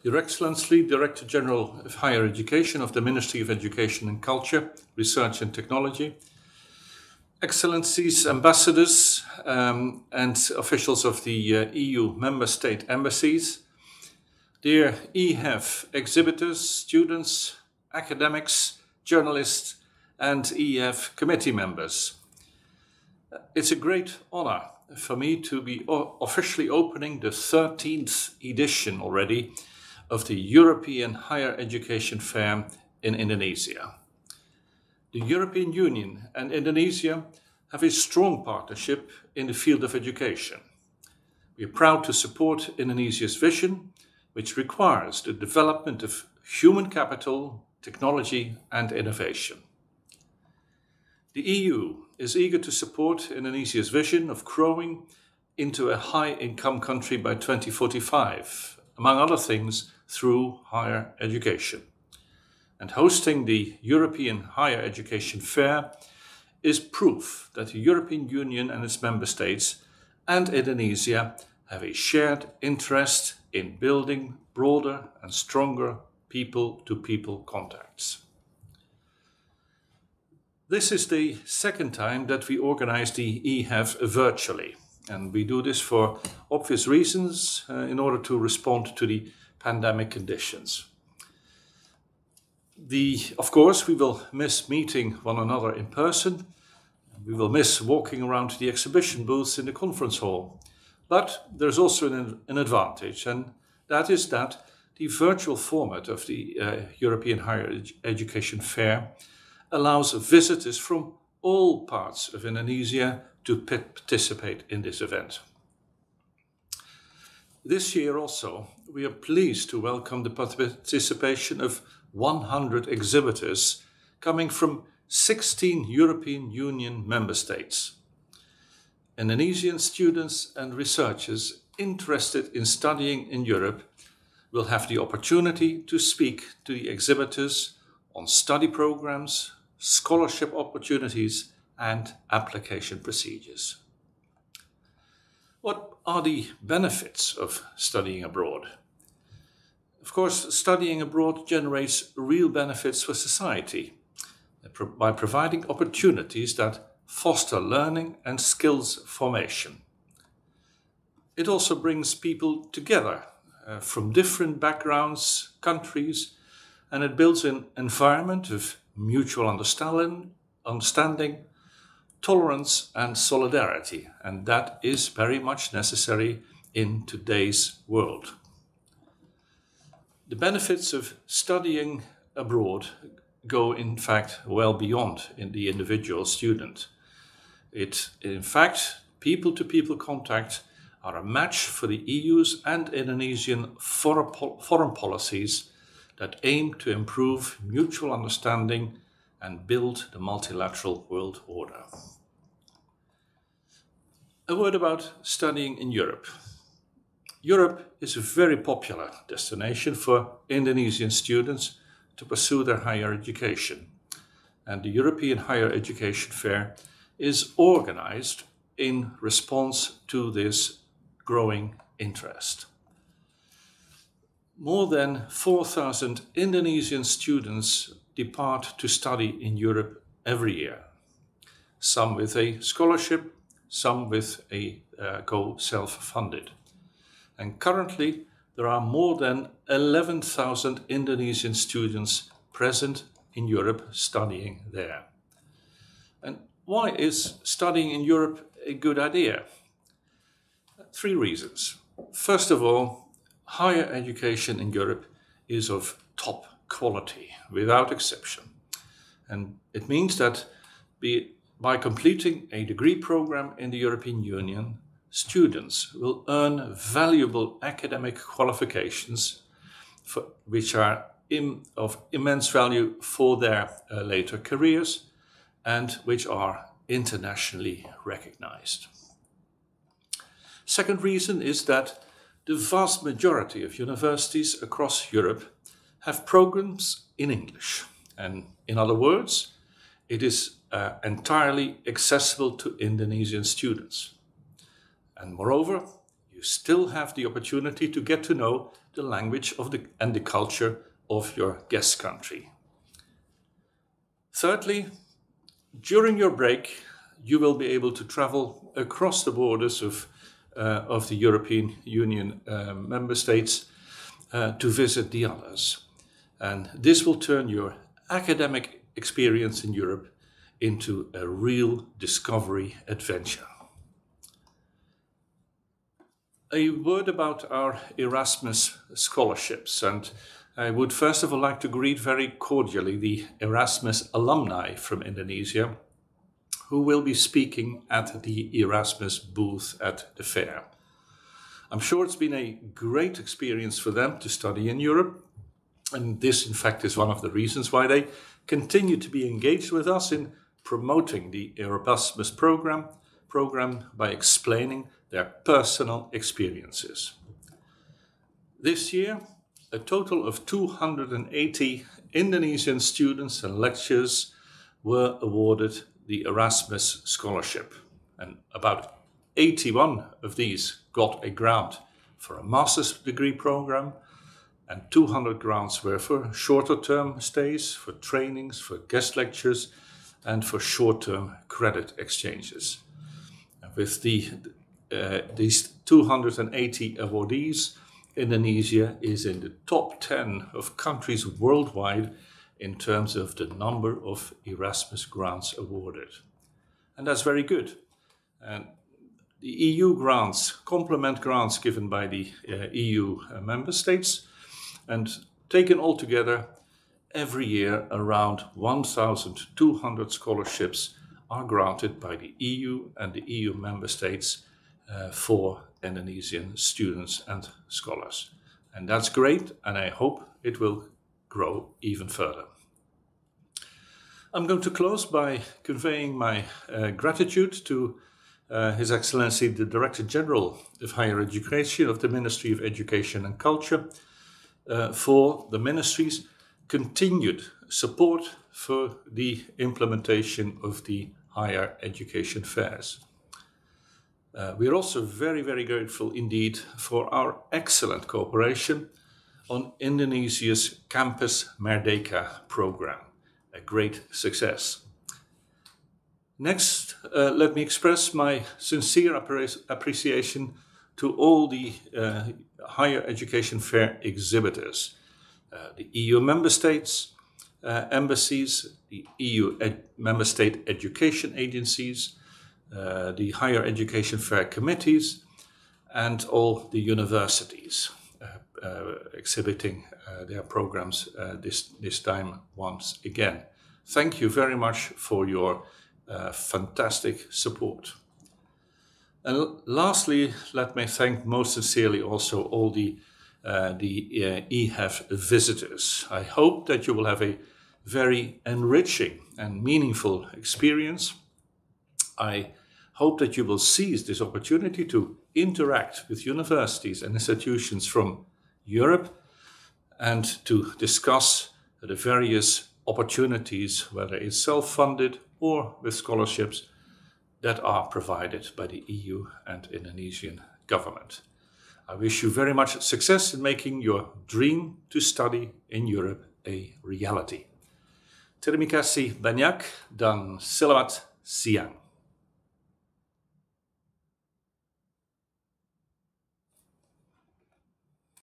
Your Excellency, Director General of Higher Education of the Ministry of Education and Culture, Research and Technology, Excellencies, Ambassadors and officials of the EU member state embassies, dear EHEF exhibitors, students, academics, journalists and EHEF committee members. It's a great honor for me to be officially opening the 13th edition already of the European Higher Education Fair in Indonesia. The European Union and Indonesia have a strong partnership in the field of education. We are proud to support Indonesia's vision, which requires the development of human capital, technology and innovation. The EU is eager to support Indonesia's vision of growing into a high-income country by 2045, among other things, through higher education. And hosting the European Higher Education Fair is proof that the European Union and its member states and Indonesia have a shared interest in building broader and stronger people-to-people contacts. This is the second time that we organize the EHEF virtually, and we do this for obvious reasons in order to respond to the pandemic conditions. Of course, we will miss meeting one another in person. We will miss walking around the exhibition booths in the conference hall. But there's also an advantage, and that is that the virtual format of the European Higher Education Fair allows visitors from all parts of Indonesia to participate in this event. This year also, we are pleased to welcome the participation of 100 exhibitors coming from 16 European Union member states. Indonesian students and researchers interested in studying in Europe will have the opportunity to speak to the exhibitors on study programs, scholarship opportunities and application procedures. What are the benefits of studying abroad? Of course, studying abroad generates real benefits for society by providing opportunities that foster learning and skills formation. It also brings people together from different backgrounds, countries, and it builds an environment of mutual understanding, tolerance and solidarity, and that is very much necessary in today's world. The benefits of studying abroad go in fact well beyond the individual student. In fact, people-to-people contact are a match for the EU's and Indonesian foreign policies that aim to improve mutual understanding and build the multilateral world order. A word about studying in Europe. Europe is a very popular destination for Indonesian students to pursue their higher education, and the European Higher Education Fair is organized in response to this growing interest. More than 4,000 Indonesian students depart to study in Europe every year, some with a scholarship, some with a self-funded. And currently there are more than 11,000 Indonesian students present in Europe studying there. And why is studying in Europe a good idea? 3 reasons. First of all, higher education in Europe is of top quality, without exception. And it means that by completing a degree program in the European Union, students will earn valuable academic qualifications which are of immense value for their later careers and which are internationally recognized. Second reason is that the vast majority of universities across Europe have programs in English. And in other words, it is entirely accessible to Indonesian students. And moreover, you still have the opportunity to get to know the language and the culture of your guest country. Thirdly, during your break, you will be able to travel across the borders of the European Union member states to visit the others. And this will turn your academic experience in Europe into a real discovery adventure. A word about our Erasmus Scholarships, and I would first of all like to greet very cordially the Erasmus Alumni from Indonesia, who will be speaking at the Erasmus booth at the fair. I'm sure it's been a great experience for them to study in Europe, and this in fact is one of the reasons why they continue to be engaged with us in promoting the Erasmus program by explaining their personal experiences. This year, a total of 280 Indonesian students and lecturers were awarded the Erasmus Scholarship, and about 81 of these got a grant for a master's degree program, and 200 grants were for shorter term stays, for trainings, for guest lectures, and for short-term credit exchanges. With these 280 awardees, Indonesia is in the top 10 of countries worldwide in terms of the number of Erasmus grants awarded. And that's very good. And the EU grants complement grants given by the EU member states, and taken all together, every year around 1,200 scholarships are granted by the EU and the EU member states for Indonesian students and scholars. And that's great, and I hope it will grow even further. I'm going to close by conveying my gratitude to His Excellency the Director General of Higher Education of the Ministry of Education and Culture for the Ministry's continued support for the implementation of the higher education fairs. We are also very, very grateful indeed for our excellent cooperation on Indonesia's Campus Merdeka program, a great success. Next, let me express my sincere appreciation to all the higher education fair exhibitors, the EU member states, embassies, the EU member state education agencies, the higher education fair committees, and all the universities exhibiting their programs this time once again. Thank you very much for your fantastic support. And lastly, let me thank most sincerely also all the EHEF visitors. I hope that you will have a very enriching and meaningful experience. I hope that you will seize this opportunity to interact with universities and institutions from Europe and to discuss the various opportunities, whether it's self-funded or with scholarships, that are provided by the EU and Indonesian government. I wish you very much success in making your dream to study in Europe a reality. Terima kasih banyak dan selamat siang.